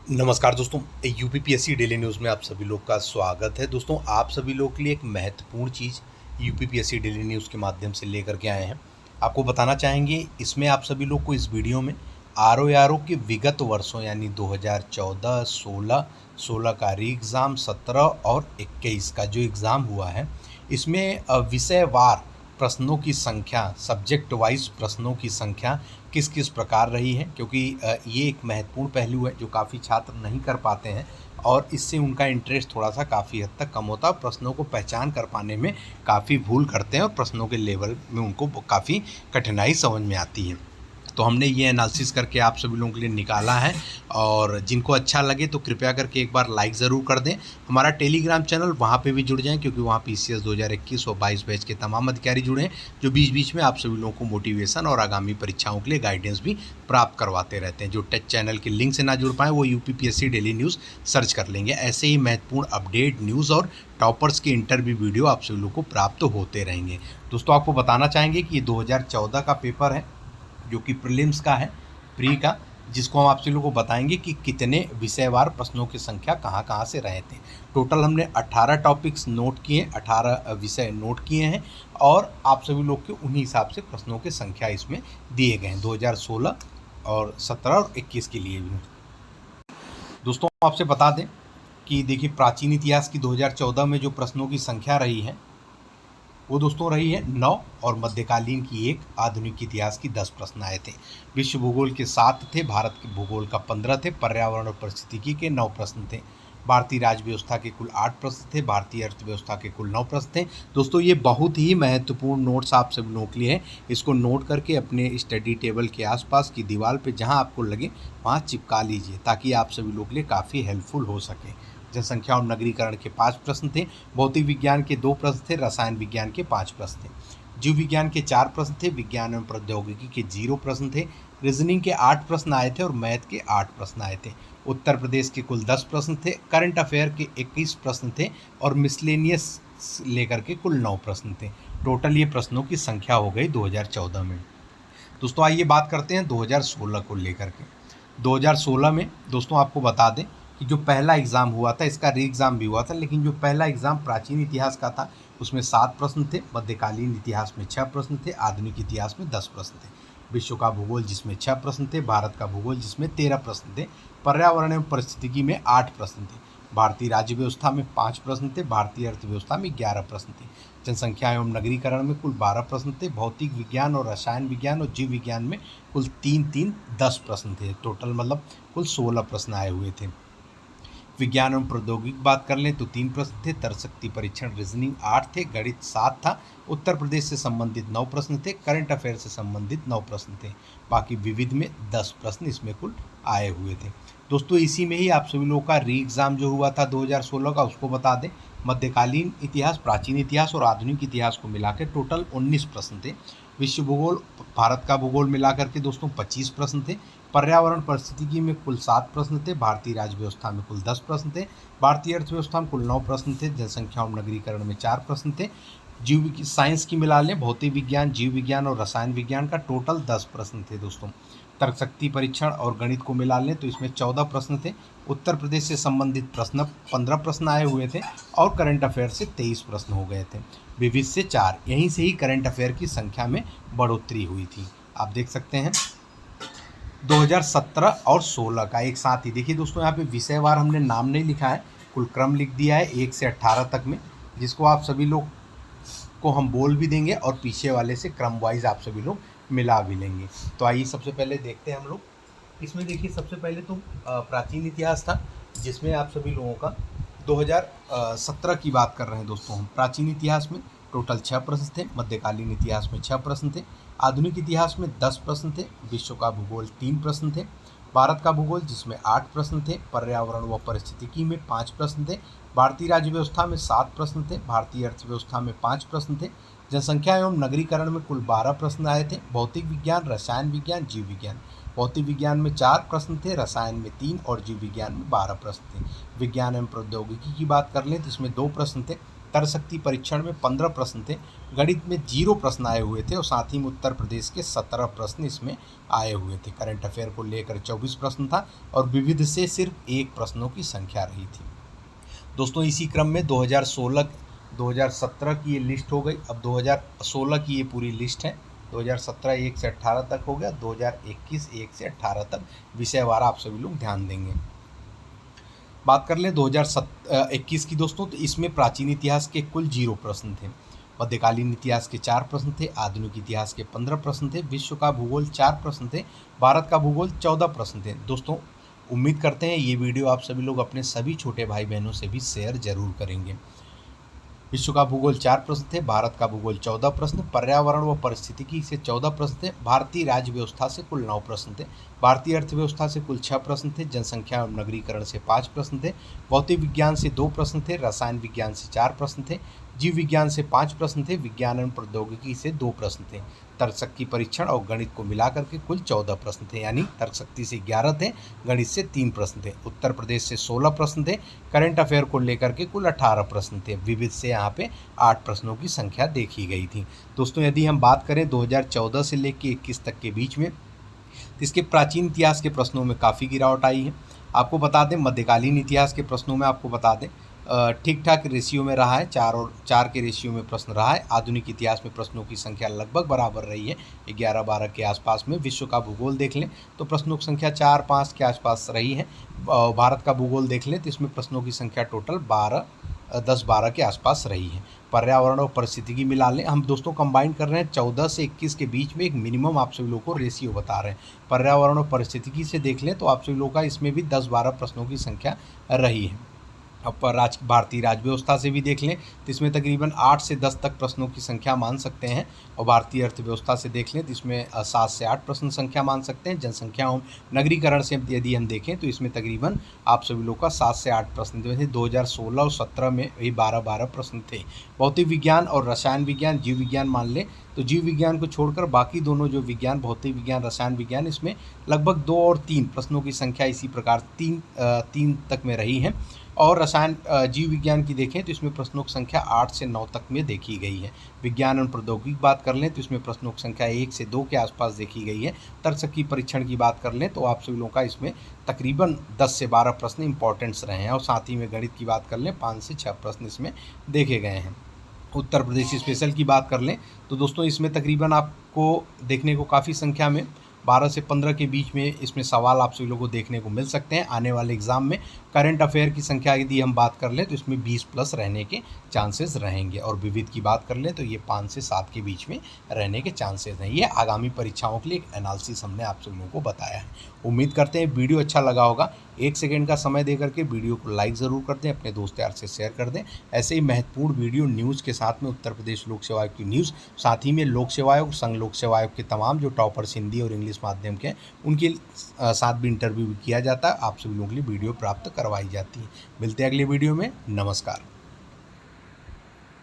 नमस्कार दोस्तों, UPPSC daily news में आप सभी लोग का स्वागत है। दोस्तों, आप सभी लोग के लिए एक महत्वपूर्ण चीज़ यूपीपीएससी डेली न्यूज़ के माध्यम से लेकर के आए हैं। आपको बताना चाहेंगे, इसमें आप सभी लोग को इस वीडियो में आरओ के विगत वर्षों यानी 2014, 16 का री एग्ज़ाम, 17 और 21 का जो एग्ज़ाम हुआ है, इसमें विषयवार प्रश्नों की संख्या, सब्जेक्ट वाइज प्रश्नों की संख्या किस किस प्रकार रही है, क्योंकि ये एक महत्वपूर्ण पहलू है जो काफ़ी छात्र नहीं कर पाते हैं और इससे उनका इंटरेस्ट थोड़ा सा काफ़ी हद तक कम होता है। प्रश्नों को पहचान कर पाने में काफ़ी भूल करते हैं और प्रश्नों के लेवल में उनको काफ़ी कठिनाई समझ में आती है। तो हमने ये एनालिसिस करके आप सभी लोगों के लिए निकाला है और जिनको अच्छा लगे तो कृपया करके एक बार लाइक ज़रूर कर दें। हमारा टेलीग्राम चैनल, वहाँ पे भी जुड़ जाएं, क्योंकि वहाँ पीसीएस 2021 और 22 बैच के तमाम अधिकारी जुड़े हैं जो बीच बीच में आप सभी लोगों को मोटिवेशन और आगामी परीक्षाओं के लिए गाइडेंस भी प्राप्त करवाते रहते हैं। जो टेक चैनल के लिंक से ना जुड़ पाएँ वो यूपीपीएससी डेली न्यूज़ सर्च कर लेंगे। ऐसे ही महत्वपूर्ण अपडेट, न्यूज़ और टॉपर्स के इंटरव्यू वीडियो आप सभी लोगों को प्राप्त होते रहेंगे। दोस्तों, आपको बताना चाहेंगे कि ये 2014 का पेपर है जो कि प्रीलिम्स का है, प्री का, जिसको हम आप सभी लोगों को बताएंगे कि कितने विषयवार प्रश्नों की संख्या कहाँ कहाँ से रहे थे। टोटल हमने 18 टॉपिक्स नोट किए, 18 विषय नोट किए हैं और आप सभी लोग के उन्हीं हिसाब से प्रश्नों की संख्या इसमें दिए गए हैं 2016 और 17 और 21 के लिए भी। दोस्तों, आपसे बता दें कि देखिए, प्राचीन इतिहास की 2014 में जो प्रश्नों की संख्या रही है वो दोस्तों रही है 9 और मध्यकालीन की 1, आधुनिक इतिहास की 10 प्रश्न आए थे। विश्व भूगोल के 7 थे, भारत के भूगोल का 15 थे, पर्यावरण और परिस्थितिकी के 9 प्रश्न थे, भारतीय राज्य व्यवस्था के कुल 8 प्रश्न थे, भारतीय अर्थव्यवस्था के कुल 9 प्रश्न थे। दोस्तों, ये बहुत ही महत्वपूर्ण नोट्स आप सभी लोगों के लिए है। इसको नोट करके अपने स्टडी टेबल के आसपास की दीवार पे जहाँ आपको लगे वहाँ चिपका लीजिए, ताकि आप सभी लोगों के लिए काफ़ी हेल्पफुल हो सके। जनसंख्या और नगरीकरण के 5 प्रश्न थे, भौतिक विज्ञान के 2 प्रश्न थे, रसायन विज्ञान के 5 प्रश्न थे, जीव विज्ञान के 4 प्रश्न थे, विज्ञान एवं प्रौद्योगिकी के 0 प्रश्न थे, रीजनिंग के 8 प्रश्न आए थे और मैथ के 8 प्रश्न आए थे। उत्तर प्रदेश के कुल 10 प्रश्न थे, करंट अफेयर के 21 प्रश्न थे और मिसलेनियस लेकर के कुल 9 प्रश्न थे। टोटल ये प्रश्नों की संख्या हो गई 2014 में। दोस्तों, आइए बात करते हैं 2016 को लेकर के। 2016 में दोस्तों आपको बता दें कि जो पहला एग्ज़ाम हुआ था, इसका री एग्ज़ाम भी हुआ था, लेकिन जो पहला एग्ज़ाम प्राचीन इतिहास का था उसमें 7 प्रश्न थे, मध्यकालीन इतिहास में 6 प्रश्न थे, आधुनिक इतिहास में 10 प्रश्न थे, विश्व का भूगोल जिसमें 6 प्रश्न थे, भारत का भूगोल जिसमें 13 प्रश्न थे, पर्यावरण एवं परिस्थितिकी में 8 प्रश्न थे, भारतीय राज्य व्यवस्था में 5 प्रश्न थे, भारतीय अर्थव्यवस्था में 11 प्रश्न थे, जनसंख्या एवं नगरीकरण में कुल 12 प्रश्न थे, भौतिक विज्ञान और रसायन विज्ञान और जीव विज्ञान में कुल 10 प्रश्न थे। टोटल मतलब कुल 16 प्रश्न आए हुए थे। विज्ञान एवं प्रौद्योगिकी बात कर लें तो 3 प्रश्न थे, तर्कशक्ति परीक्षण रीजनिंग 8 थे, गणित 7 था, उत्तर प्रदेश से संबंधित 9 प्रश्न थे, करंट अफेयर से संबंधित 9 प्रश्न थे, बाकी विविध में 10 प्रश्न इसमें कुल आए हुए थे। दोस्तों, इसी में ही आप सभी लोगों का री एग्ज़ाम जो हुआ था 2016 का, उसको बता दें। मध्यकालीन इतिहास, प्राचीन इतिहास और आधुनिक इतिहास को मिलाकर टोटल 19 प्रश्न थे। विश्व भूगोल, भारत का भूगोल मिलाकर के दोस्तों 25 प्रश्न थे, पर्यावरण परिस्थितिकी में कुल 7 प्रश्न थे, भारतीय राज्य व्यवस्था में कुल 10 प्रश्न थे, भारतीय अर्थव्यवस्था में कुल 9 प्रश्न थे, जनसंख्या और नगरीकरण में 4 प्रश्न थे, जीव की साइंस की मिला लें, भौतिक विज्ञान, जीव विज्ञान और रसायन विज्ञान का टोटल 10 प्रश्न थे दोस्तों। तर्कशक्ति परीक्षण और गणित को मिला लें तो इसमें 14 प्रश्न थे, उत्तर प्रदेश से संबंधित प्रश्न 15 प्रश्न आए हुए थे और करंट अफेयर से 23 प्रश्न हो गए थे, विविध से 4। यहीं से ही करंट अफेयर की संख्या में बढ़ोतरी हुई थी। आप देख सकते हैं 2017 और 16 का एक साथ ही। देखिए दोस्तों, यहाँ पे विषयवार हमने नाम नहीं लिखा है, कुल क्रम लिख दिया है 1 से 18 तक में, जिसको आप सभी लोग को हम बोल भी देंगे और पीछे वाले से क्रम वाइज आप सभी लोग मिला भी लेंगे। तो आइए सबसे पहले देखते हैं हम लोग। इसमें देखिए, सबसे पहले तो प्राचीन इतिहास था, जिसमें आप सभी लोगों का 2017 की बात कर रहे हैं दोस्तों हम। प्राचीन इतिहास में टोटल 6 प्रश्न थे, मध्यकालीन इतिहास में 6 प्रश्न थे, आधुनिक इतिहास में 10 प्रश्न थे, विश्व का भूगोल 3 प्रश्न थे, भारत का भूगोल जिसमें 8 प्रश्न थे, पर्यावरण व परिस्थितिकी में 5 प्रश्न थे, भारतीय राज्य व्यवस्था में 7 प्रश्न थे, भारतीय अर्थव्यवस्था में 5 प्रश्न थे, जनसंख्या एवं नगरीकरण में कुल 12 प्रश्न आए थे, भौतिक विज्ञान, रसायन विज्ञान, जीव विज्ञान, भौतिक विज्ञान में 4 प्रश्न थे, रसायन में 3 और जीव विज्ञान में 12 प्रश्न थे। विज्ञान एवं प्रौद्योगिकी की बात कर लें तो इसमें 2 प्रश्न थे, तरशक्ति परीक्षण में 15 प्रश्न थे, गणित में 0 प्रश्न आए हुए थे और साथ ही में उत्तर प्रदेश के 17 प्रश्न इसमें आए हुए थे। करंट अफेयर को लेकर 24 प्रश्न था और विविध से सिर्फ 1 प्रश्नों की संख्या रही थी। दोस्तों इसी क्रम में 2017 की ये लिस्ट हो गई। अब 2016 की ये पूरी लिस्ट है। 2017 1 से 18 तक हो गया, 2021 1 से 18 तक विषयवार आप सभी लोग ध्यान देंगे। बात कर लें 2021 की दोस्तों, तो इसमें प्राचीन इतिहास के कुल 0 प्रश्न थे, मध्यकालीन इतिहास के 4 प्रश्न थे, आधुनिक इतिहास के 15 प्रश्न थे, विश्व का भूगोल 4 प्रश्न थे, भारत का भूगोल 14 प्रश्न थे। दोस्तों उम्मीद करते हैं ये वीडियो आप सभी लोग अपने सभी छोटे भाई बहनों से भी शेयर जरूर करेंगे। विश्व का भूगोल 4 प्रश्न थे, भारत का भूगोल 14 प्रश्न, पर्यावरण व पारिस्थितिकी से 14 प्रश्न थे, भारतीय राज्य व्यवस्था से कुल 9 प्रश्न थे, भारतीय अर्थव्यवस्था से कुल 6 प्रश्न थे, जनसंख्या एवं नगरीकरण से 5 प्रश्न थे, भौतिक विज्ञान से 2 प्रश्न थे, रसायन विज्ञान से 4 प्रश्न थे, जीव विज्ञान से 5 प्रश्न थे, विज्ञान एवं प्रौद्योगिकी से 2 प्रश्न थे, तर्कशक्ति परीक्षण और गणित को मिलाकर के कुल 14 प्रश्न थे, यानी तर्कशक्ति से 11 थे, गणित से 3 प्रश्न थे, उत्तर प्रदेश से 16 प्रश्न थे, करंट अफेयर को लेकर के कुल 18 प्रश्न थे, विविध से यहाँ पे 8 प्रश्नों की संख्या देखी गई थी। दोस्तों यदि हम बात करें 2014 से लेकर 21 तक के बीच में, तो इसके प्राचीन इतिहास के प्रश्नों में काफ़ी गिरावट आई है। आपको बता दें मध्यकालीन इतिहास के प्रश्नों में आपको बता दें ठीक ठाक रेशियो में रहा है, 4 के रेशियो में प्रश्न रहा है। आधुनिक इतिहास में प्रश्नों की संख्या लगभग बराबर रही है, 11-12 के आसपास में। विश्व का भूगोल देख लें तो प्रश्नों की संख्या 4-5 के आसपास रही है। भारत का भूगोल देख लें तो इसमें प्रश्नों की संख्या टोटल 10-12 के आसपास रही है। पर्यावरण और परिस्थितिकी मिला लें, हम दोस्तों कंबाइन कर रहे हैं 14 से 21 के बीच में एक मिनिमम आप सभी लोगों को रेशियो बता रहे हैं। पर्यावरण और परिस्थितिकी से देख लें तो आप सभी लोगों का इसमें भी 10-12 प्रश्नों की संख्या रही है। अब भारतीय राज्य व्यवस्था से भी देख लें तो इसमें तकरीबन 8 से 10 तक प्रश्नों की संख्या मान सकते हैं, और भारतीय अर्थव्यवस्था से देख लें तो इसमें 7 से 8 प्रश्न संख्या मान सकते हैं। जनसंख्या और नगरीकरण से यदि हम देखें तो इसमें तकरीबन आप सभी लोग का 7 से 8 प्रश्न थे। वैसे 2016 और 17 में ये 12-12 प्रश्न थे। भौतिक विज्ञान और रसायन विज्ञान, जीव विज्ञान मान लें तो जीव विज्ञान को छोड़कर बाकी दोनों जो विज्ञान, भौतिक विज्ञान, रसायन विज्ञान, इसमें लगभग 2 और 3 प्रश्नों की संख्या इसी प्रकार 3 तक में रही है। और रसायन जीव विज्ञान की देखें तो इसमें प्रश्नों की संख्या 8 से 9 तक में देखी गई है। विज्ञान और प्रौद्योगिकी बात कर लें तो इसमें प्रश्नों की संख्या 1 से 2 के आसपास देखी गई है। तर्कशक्ति परीक्षण की बात कर लें तो आप सभी लोगों का इसमें तकरीबन 10 से 12 प्रश्न इंपॉर्टेंट्स रहे हैं, और साथ ही में गणित की बात कर लें 5 से 6 प्रश्न इसमें देखे गए हैं। उत्तर प्रदेश स्पेशल की बात कर लें तो दोस्तों इसमें तकरीबन आपको देखने को काफ़ी संख्या में 12 से 15 के बीच में इसमें सवाल आप सभी लोगों को देखने को मिल सकते हैं आने वाले एग्ज़ाम में। करंट अफेयर की संख्या यदि हम बात कर लें तो इसमें 20 प्लस रहने के चांसेस रहेंगे, और विविध की बात कर लें तो ये 5 से 7 के बीच में रहने के चांसेस हैं। ये आगामी परीक्षाओं के लिए एक एनालिसिस हमने आप सभी लोगों को बताया है। उम्मीद करते हैं वीडियो अच्छा लगा होगा। 1 सेकेंड का समय दे करके वीडियो को लाइक ज़रूर कर दें, अपने दोस्त यार से शेयर कर दें। ऐसे ही महत्वपूर्ण वीडियो न्यूज़ के साथ में उत्तर प्रदेश लोक सेवा आयोग की न्यूज़, साथ ही में लोक सेवा आयोग, संघ लोक सेवा आयोग के तमाम जो टॉपर्स हिंदी और इंग्लिश माध्यम के हैं उनके साथ भी इंटरव्यू किया जाता है। आप सभी लोगों के लिए वीडियो प्राप्त करवाई जाती है। मिलते हैं अगले वीडियो में। नमस्कार।